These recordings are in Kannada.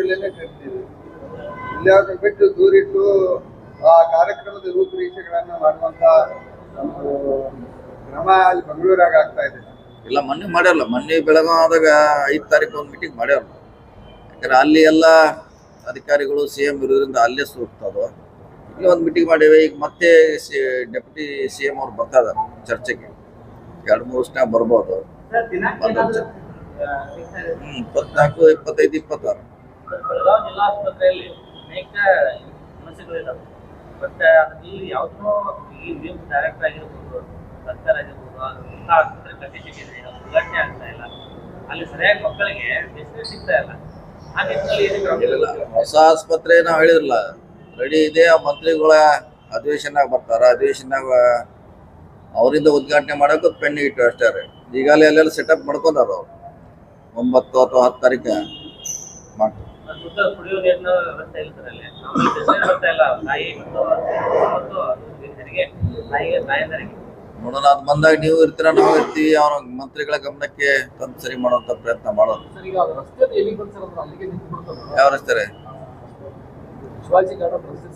ಊರಲ್ಲೇನೆ ಕರಿತೀವಿ. ಇಲ್ಲಾದ್ರೂ ಬಿಟ್ಟು ದೂರಿಟ್ಟು ಆ ಕಾರ್ಯಕ್ರಮದ ರೂಪುರೇಷೆಗಳನ್ನ ಮಾಡುವಂತ ಒಂದು ಕ್ರಮ ಅಲ್ಲಿ ಬೆಂಗಳೂರಾಗ ಆಗ್ತಾ ಇದೆ. ಇಲ್ಲ ಮೊನ್ನೆ ಮಾಡ್ಯಾರಲ್ಲ, ಮೊನ್ನೆ ಬೆಳಗಾವದಾಗ 5 ತಾರೀಕು ಒಂದು ಮೀಟಿಂಗ್ ಮಾಡ್ಯಾರಲ್ಲ. ಯಾಕಂದ್ರೆ ಅಲ್ಲಿ ಎಲ್ಲ ಅಧಿಕಾರಿಗಳು CM ಇರೋದ್ರಿಂದ ಅಲ್ಲೇ ಸೂಕ್ತದು. ಇಲ್ಲಿ ಒಂದು ಮೀಟಿಂಗ್ ಮಾಡೇವೆ. ಈಗ ಮತ್ತೆ ಡೆಪ್ಯೂಟಿ CM ಅವ್ರು ಬರ್ತಾ ಇದಾರೆ ಚರ್ಚೆಗೆ. 2-3 ವರ್ಷನಾಗ ಬರ್ಬೋದು. 24, 25, 26 ಬೆಳಗಾವಿ ಜಿಲ್ಲಾ ಆಸ್ಪತ್ರೆಯಲ್ಲಿ ಅನೇಕ ಸಮಸ್ಯೆಗಳಿದ್ದಾವೆ. ಬಟ್ ಇಲ್ಲಿ ಯಾವುದೋ ಈ ನ್ಯೂಸ್ ಡೈರೆಕ್ಟ್ ಆಗಿರ್ಬೋದು, ಸರ್ಕಾರ ಆಗಿರ್ಬೋದು, ಆಸ್ಪತ್ರೆ ಕಟ್ಟಿಸಿಟ್ಟಿದೆ, ಉದ್ಘಾಟನೆ ಆಗ್ತಾ ಇಲ್ಲ. ಅಲ್ಲಿ ಸರಿಯಾಗಿ ಮಕ್ಕಳಿಗೆ ಫೆಸಿಲಿಟಿ ಸಿಗ್ತಾ ಇಲ್ಲ. ಆ ನಿಟ್ಟಿನಲ್ಲಿ ಹೊಸ ಆಸ್ಪತ್ರೆ ನಾವು ಹೇಳಿದ್ರಲ್ಲ ರೆಡಿ ಇದೆ. ಆ ಮಂತ್ರಿಗಳ ಅಧಿವೇಶನಾಗ ಬರ್ತಾರ. ಅಧಿವೇಶನಾಗ ಅವರಿಂದ ಉದ್ಘಾಟನೆ ಮಾಡೋಕೆ ಪೆಂಡಿಂಗ್ ಇಟ್ಟು ಅಷ್ಟೇ ರೀ. ಈಗಾಗಲೇ ಅಲ್ಲೆಲ್ಲ ಸೆಟಪ್ ಮಾಡ್ಕೊಂಡಾರ ಅವ್ರು. 9 ಅಥವಾ 10 ತಾರೀಕು ಮಾಡ್ತಾರೆ. ಕುಡಿಯೋ ನೀರಿನ ವ್ಯವಸ್ಥೆ ಇರ್ತದಲ್ಲಿ ಬರ್ತಾ ಇಲ್ಲ. ತಾಯಿ ಮತ್ತು ಹೆರಿಗೆ ತಾಯಂದರಿಗೆ ನೋಡೋಣ, ಅದು ಬಂದಾಗ ನೀವು ಇರ್ತೀರ, ನಾವು ಇರ್ತೀವಿ. ಅವ್ರ ಮಂತ್ರಿಗಳ ಗಮನಕ್ಕೆ ತಂದು ಸರಿ ಮಾಡುವಂತ ಪ್ರಯತ್ನ ಮಾಡೋದು. ಯಾವ ರಸ್ತೆ ರೀ? ಶಿವಾಜಿ ಗಾರ್ಡನ್ ರಸ್ತೆ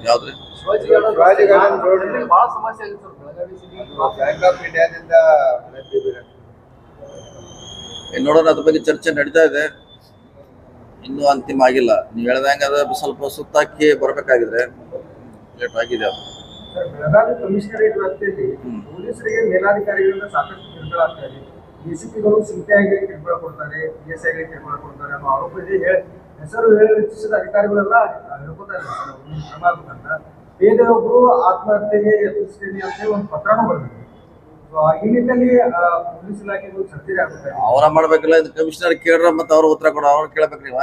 ಯಾವ್ದ್ರಿ? ಶಿವಾಜಿ ಗಾರ್ಡನ್ ರೋಡ್ ಬಹಳ ಸಮಸ್ಯೆ ಆಗಿದೆ sir. Belagavi city bank of ಇಂಡಿಯಾದಿಂದ ನೋಡೋಣ, ಅದ್ರ ಬಗ್ಗೆ ಚರ್ಚೆ ನಡೀತಾ ಇದೆ. ಇನ್ನೂ ಅಂತಿಮ ಆಗಿಲ್ಲ. ನೀವು ಹೇಳ್ದಂಗೆ ಅದು ಸ್ವಲ್ಪ ಸುತ್ತಾಕಿ ಬರ್ಬೇಕಾಗಿದ್ರೆ ಲೇಟ್ ಆಗಿದೆ. ಅದು ಬೆಳಗಾವಿ ಕಮಿಷನರೇಟ್ ವ್ಯಾಪ್ತಿಯಲ್ಲಿ ಪೊಲೀಸರಿಗೆ ಮೇಲಾಧಿಕಾರಿಗಳಿಂದ ಸಾಕಷ್ಟು ಕಿರುಕುಳ ಆಗ್ತಾ ಇದೆ. DCPಗಳು ಸಿಪಿಐಗೆ ಕಿರುಕುಳ ಕೊಡ್ತಾರೆ, PSIಗೆ ಕಿರುಕುಳ ಕೊಡ್ತಾರೆ ಅನ್ನೋ ಆರೋಪ ಇದೆ. ಹೆಸರು ಹೆಚ್ಚಿಸಿದ ಅಧಿಕಾರಿಗಳೆಲ್ಲ ಹೇಳ್ಕೊತಾರೆ ಕ್ರಮ ಆಗ್ಬೇಕಂತ. ಬೇರೆಯೊಬ್ರು ಆತ್ಮಹತ್ಯೆಗೆ ಯತ್ನಿಸ್ತೀನಿ ಅಂತ ಹೇಳಿ ಒಂದು ಪತ್ರನೂ ಬರ್ತದೆ. ಈ ನಿಟ್ಟಿನಲ್ಲಿ ಪೊಲೀಸ್ ಇಲಾಖೆಗಳು ಚರ್ಚೆ ಆಗುತ್ತೆ. ಅವರ ಮಾಡ್ಬೇಕಲ್ಲ. ಇದು ಕಮಿಷನರ್ ಕೇಳ್ರ ಮತ್ತೆ ಅವ್ರ ಉತ್ತರ ಕೊಡ. ಅವ್ರು ಕೇಳ್ಬೇಕು. ನೀವು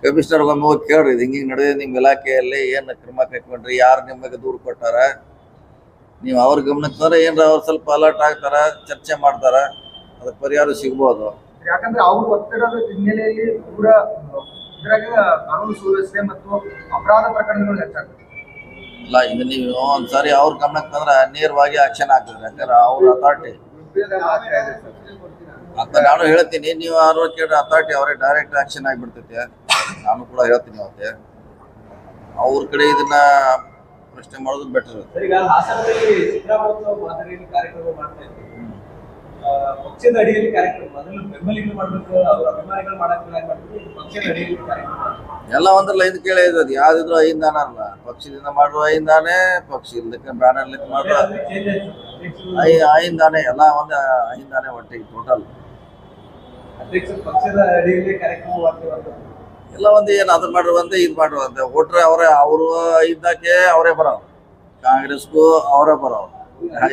ಕಮಿಷನರ್ ಒಮ್ಮೆ ಹೋಗಿ ಕೇಳ್ರಿ, ಇದು ಹಿಂಗೆ ನಡೆದಿದೆ ನಿಮ್ಮ ಇಲಾಖೆಯಲ್ಲಿ, ಏನು ಕ್ರಮ ಕೈಗೊಂಡ್ರಿ, ಯಾರು ನಿಮಗೆ ದೂರು ಕೊಟ್ಟಾರ, ನೀವು ಅವ್ರ ಗಮನಕ್ಕೆ ತಂದ್ರೆ ಏನ್ರ ಅವ್ರು ಸ್ವಲ್ಪ ಅಲರ್ಟ್ ಆಗ್ತಾರ, ಚರ್ಚೆ ಮಾಡ್ತಾರ, ಅದಕ್ಕೆ ಪರಿಹಾರ ಸಿಗ್ಬೋದು. ಯಾಕಂದ್ರೆ ಅವ್ರ ಒತ್ತಡದ ಹಿನ್ನೆಲೆಯಲ್ಲಿ ಪೂರ ಇದ್ರಾಗ ಕಾನೂನು ಸುವ್ಯವಸ್ಥೆ ಮತ್ತು ಅಪರಾಧ ಪ್ರಕರಣಗಳು ಹೆಚ್ಚಾಗ್ತದೆ. ಇಲ್ಲ, ಈಗ ನೀವು ಒಂದ್ಸಾರಿ ಅವ್ರ ಗಮನಕ್ಕೆ ತಂದ್ರೆ ನೇರವಾಗಿ ಆಕ್ಷನ್ ಆಗ್ತದೆ. ಯಾಕಂದ್ರೆ ಅವ್ರ ಅಥಾರಿಟಿ ಅಂತ ನಾನು ಹೇಳ್ತೀನಿ. ನೀವು ಆರೋಗ್ಯ ಅಥಾರಿಟಿ ಅವರೇ ಡೈರೆಕ್ಟ್ ಆಕ್ಷನ್ ಆಗಿಬಿಡ್ತೈತೆ. ನಾನು ಕೂಡ ಹೇಳ್ತೀನಿ ಅವತ್ತೆ. ಅವ್ರ ಕಡೆ ಇದನ್ನ ಪ್ರಶ್ನೆ ಮಾಡೋದು ಬೆಟರ್. ಈಗ ಹಾಸನದಲ್ಲಿ ಸಿದ್ದರಾಮಯ್ಯ ಮಾದರಿಯಲ್ಲಿ ಕಾರ್ಯಕ್ರಮ ಮಾಡ್ತಾ ಇದ್ದೀವಿ. ಪಕ್ಷದ ಅಡಿಯಲ್ಲಿ ಕಾರ್ಯಕ್ರಮ ಮೊದಲು ಬೆಂಬಲಿಗರು ಮಾಡಬೇಕು, ಅವರ ಅಭಿಮಾನಿಗಳು ಮಾಡಬೇಕು. ಪಕ್ಷದ ಅಡಿಯಲ್ಲಿ ಕಾರ್ಯಕ್ರಮ ಎಲ್ಲ ಒಂದ್ರಲ್ಲ ಇದು ಕೇಳಿ ಇರೋದು. ಯಾವ್ದಿದ್ರು 5 ದಾನ ಅಲ್ಲ, ಪಕ್ಷದಿಂದ ಮಾಡುವ 5 ದಾನೆ, ಪಕ್ಷ ಇಲ್ಲದಕ್ಕೆ ಬ್ಯಾನರ್ ಲಿಕ್ ಮಾಡುವ 5 ದಾನೆ, ಎಲ್ಲ ಒಂದು 5 ದಾನೆ ಒಟ್ಟಿಗೆ ಟೋಟಲ್. ಅಧ್ಯಕ್ಷ ಪಕ್ಷದ ಅಡಿಯಲ್ಲಿ ಕಾರ್ಯಕ್ರಮ ಮಾಡ್ತೀವಿ. ಎಲ್ಲ ಒಂದು ಏನು ಅದು ಮಾಡುವಂತೆ ಇದು ಮಾಡುವಂತೆ ಒಟ್ರೆ ಅವರು 5ಕ್ಕೆ ಅವರೇ ಬರೋರು, ಕಾಂಗ್ರೆಸ್ಗೂ ಅವರೇ ಬರೋರು,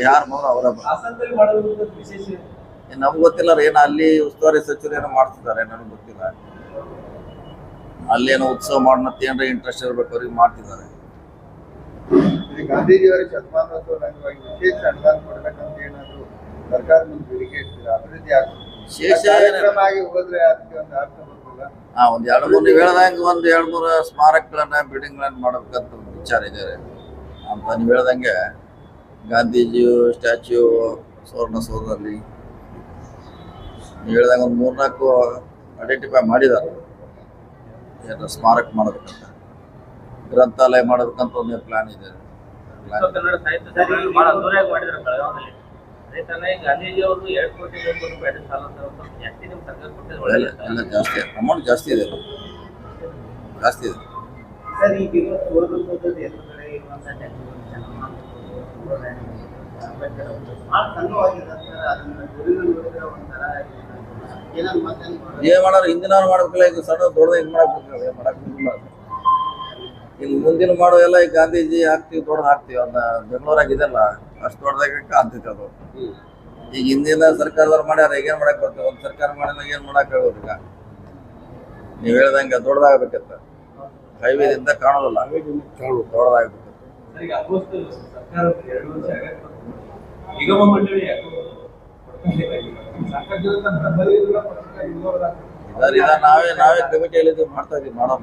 ಯಾರು ಬಂದ್ರು ಅವರೇ ಬರೋರು. ಹಾಸನದಲ್ಲಿ ಮಾಡೋದು ವಿಶೇಷ ನಮ್ಗೆ ಗೊತ್ತಿಲ್ಲ ರೀ. ಏನು ಅಲ್ಲಿ ಉಸ್ತುವಾರಿ ಸಚಿವರು ಏನೋ ಮಾಡ್ತಿದ್ದಾರೆ, ನನಗೆ ಗೊತ್ತಿಲ್ಲ. ಅಲ್ಲೇನೋ ಉತ್ಸವ ಮಾಡೋಣ ಏನಾರ ಇಂಟ್ರೆಸ್ಟ್ ಇರ್ಬೇಕು, ಅವ್ರಿಗೆ ಮಾಡ್ತಿದ್ದಾರೆ. ಗಾಂಧೀಜಿಯವರ ಶತಮಾನೋತ್ಸವದ ಅಂಗವಾಗಿ ವಿಶೇಷ ಅನುದಾನ ಕೊಡ್ಬೇಕಂತ ಏನಾದ್ರು ಸರ್ಕಾರ ಮುಂದೆ ಬೇಡಿಕೆ ಇಡ್ತೀರಾ? ಅಭಿವೃದ್ಧಿ ಆಗುತ್ತೆ ವಿಶೇಷ ಆಗಿ ಹೋದ್ರೆ ಅದಕ್ಕೆ ಒಂದು ಅರ್ಥ ಬರ್ತಲ್ಲ. ಒಂದು 2-3 ನೀವು ಹೇಳ್ದಂಗೆ ಒಂದು 2-3 ಸ್ಮಾರಕಗಳನ್ನ ಬಿಲ್ಡಿಂಗ್ಗಳನ್ನ ಮಾಡ್ಬೇಕಂತ ಒಂದು ವಿಚಾರ ಇದೆ ಅಂತ. ನೀವು ಹೇಳ್ದಂಗೆ ಗಾಂಧೀಜಿ ಸ್ಟ್ಯಾಚ್ಯೂ, ಸುವರ್ಣಸೌಧದಲ್ಲಿ ನೀವು ಹೇಳ್ದಂಗೆ ಒಂದು 3-4 ಐಡೆಂಟಿಫೈ ಮಾಡಿದ್ದಾರೆ. ಏನು ಸ್ಮಾರಕ ಮಾಡಬೇಕಂತ, ಗ್ರಂಥಾಲಯ ಮಾಡಬೇಕಂತ ಒಂದು ಪ್ಲಾನ್ ಇದೆ. ಕನ್ನಡ ಸಾಹಿತ್ಯ ಬಹಳ ದೂರ ಮಾಡಿದ್ರು ಬೆಳಗಾವಿಯಲ್ಲಿ. ಅದೇ ತರ ಗಾಂಧೀಜಿ ಅವರು 2 ಕೋಟಿ ರೂಪಾಯಿ ಸಾಲ ಜಾಸ್ತಿ ನಿಮ್ಮ ಸರ್ಕಾರ ಕೊಟ್ಟಿದ್ರು. ಎಲ್ಲ ಜಾಸ್ತಿ ಅಮೌಂಟ್ ಜಾಸ್ತಿ ಇದೆ, ಜಾಸ್ತಿ ಇದೆ. ಸರ್, ಈಗ ಸುವರ್ಣಸೌಧದ ಎಲ್ಲ ಕಡೆ ಇರುವಂತ ಏನ್ ಮಾಡೋರು ಹಿಂದಿನವ್ರು ಮಾಡ್ಬೇಕಲ್ಲ. ಈಗ ಸಣ್ಣ ದೊಡ್ಡದ ಇದು ಮಾಡಕ್ಕಿಲ್ಲ. ಇಲ್ಲಿ ಮುಂದಿನ ಮಾಡೋ ಎಲ್ಲ ಈಗ ಗಾಂಧೀಜಿ ಹಾಕ್ತಿವಿ, ದೊಡ್ಡದು ಹಾಕ್ತಿವಿ. ಒಂದು ಬೆಂಗಳೂರಾಗ ಇದೆಲ್ಲ ಅಷ್ಟು ದೊಡ್ಡದಾಗಿ ಕಾಣ್ತೈತೆ ಅದು. ಈಗ ಹಿಂದಿನ ಸರ್ಕಾರದವ್ರು ಮಾಡ್ಯಾರ, ಈಗೇನ್ ಮಾಡಕ್ ಬರ್ತದೆ? ಒಂದು ಸರ್ಕಾರ ಮಾಡಿದಾಗ ಏನ್ ಮಾಡಕ್ ಆಗೋದು? ಈಗ ನೀವ್ ಹೇಳ್ದಂಗೆ ದೊಡ್ಡದಾಗಬೇಕತ್ತ, ಹೈವೇದಿಂದ ಕಾಣೋದಿಲ್ಲ, ದೊಡ್ಡದಾಗಬೇಕು. ನಿಗಮ ಮಂಡಳಿ ನಾವೇ ಕಮಿಟಿಯಲ್ಲಿ ಮಾಡ್ತಾ ಇದೀವಿ, ಮಾಡೋಣ.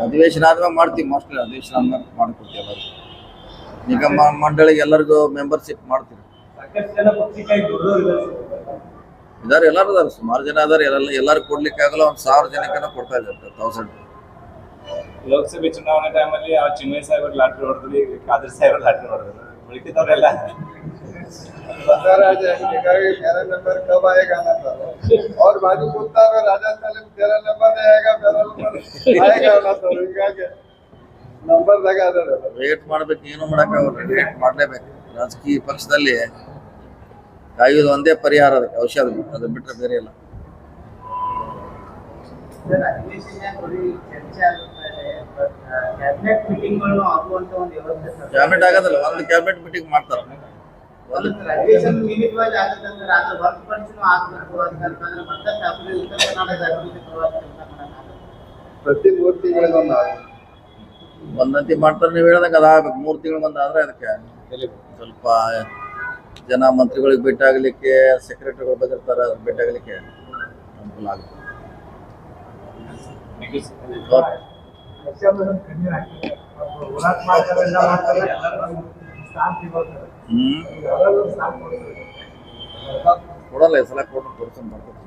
ಅಧಿವೇಶನ ಆದ್ಮೇಲೆ ಮಾಡ್ತೀವಿ. ಮೋಸ್ಟ್ಲಿ ಅಧಿವೇಶನ ಆದ್ಮೇಲೆ ಮಾಡ್ಕೊಡ್ತೀವಿ. ಎಲ್ಲರಿಗೂ ನಿಗಮ ಮಂಡಳಿಗೆ ಎಲ್ಲರಿಗೂ ಮೆಂಬರ್ಶಿಪ್ ಮಾಡ್ತೀವಿ. ಸಾಕಷ್ಟು ಜನ ಪಕ್ಷಕ್ಕಾಗಿ ದುಡಿದವರು ಇದಾರೆ, ಎಲ್ಲರೂ ಅದಾರೆ, ಸುಮಾರು ಜನ ಅದಾರೆ. ಎಲ್ಲರೂ ಕೊಡ್ಲಿಕ್ಕೆ ಆಗಲ್ಲ, 1,000 ಜನಕ್ಕನ ಕೊಡ್ತಾ ಇದ್ದಾರೆ 1000. ಲೋಕಸಭೆ ಚುನಾವಣೆ ಟೈಮಲ್ಲಿ ಆ ಚಿನ್ಮಯ ಸಾಹೇಬರ್ ಲಾಟ್ರಿ ಹೊಡೆದ್ರಿ, ಖಾದರ್ ಸಾಹೇಬರ್ ಲಾಟ್ರಿ ಹೊಡೆದ್ರು, ಉಳಿಕಿದವ್ರೆಲ್ಲ बसवराज मेरा नंबर कब आएगा ना सर, और बाजू पूछता है राजस्थान में तेरा नंबर आएगा, मेरा नंबर आएगा ना सर, ಹಿಂಗಾಗಿ ನಂಬರ್ ದಾಗ ಅದ ವೇಟ್ ಮಾಡ್ಬೇಕು, ಏನು ಮಾಡಕ್ಕಾಗಲ್ಲ, ವೇಟ್ ಮಾಡ್ಲೇಬೇಕು. ರಾಜಕೀಯ ಪಕ್ಷದಲ್ಲಿ ಕಾಯೋದು ಒಂದೇ ಪರಿಹಾರ, ಅದಕ್ಕೆ ಔಷಧ, ಅದು ಬಿಟ್ಟರೆ ಬೇರೆ ಇಲ್ಲ. ಚರ್ಚೆ ಆಗ್ತಾ ಇದೆ, ಕ್ಯಾಬಿನೆಟ್ ಮೀಟಿಂಗ್ಗಳು ಆಗುವಂತ ಒಂದು ವ್ಯವಸ್ಥೆ ಸರ್. ಕ್ಯಾಬಿನೆಟ್ ಆಗೋದಿಲ್ಲ, ಒಂದು ಕ್ಯಾಬಿನೆಟ್ ಮೀಟಿಂಗ್ ಮಾಡ್ತಾರೆ. ಅಧಿವೇಶನ ನಿಯಮಿತವಾಗಿ ಆಗುತ್ತಂದ್ರೆ ಅದ್ರ ಹೊರತುಪಡಿಸಿನೂ ಆಗ್ಬೇಕು ಅಂತಂದ್ರೆ ಮತ್ತಷ್ಟು ಅಭಿವೃದ್ಧಿ ಉತ್ತರ ಕರ್ನಾಟಕದ ಅಭಿವೃದ್ಧಿ ಪರವಾಗಿ ಕೆಲಸ ಮಾಡೋಣ. ಪ್ರತಿ 3 ತಿಂಗಳಿಗೊಮ್ಮೆ ಒಂದಂತಿ ಮಾಡ್ತಾರೆ, ನೀವು ಹೇಳ್ದಂಗೆ ಅದಾಗಬೇಕು. 3 ತಿಂಗಳು ಬಂದ ಆದ್ರೆ ಅದಕ್ಕೆ ಸ್ವಲ್ಪ ಜನ ಮಂತ್ರಿಗಳಿಗೆ ಭೇಟಿ ಆಗಲಿಕ್ಕೆ, ಸೆಕ್ರೆಟರಿಗಳು ಬಂದಿರ್ತಾರೆ, ಅದಕ್ಕೆ ಭೇಟಿ ಆಗಲಿಕ್ಕೆ ಅನುಕೂಲ ಆಗುತ್ತೆ. ಕೊಡಲ್ಲ, ಈ ಸಲ ಕೊಟ್ಟು ತೋರಿಸ್ಕೊಂಡು ಬರ್ತಾರೆ.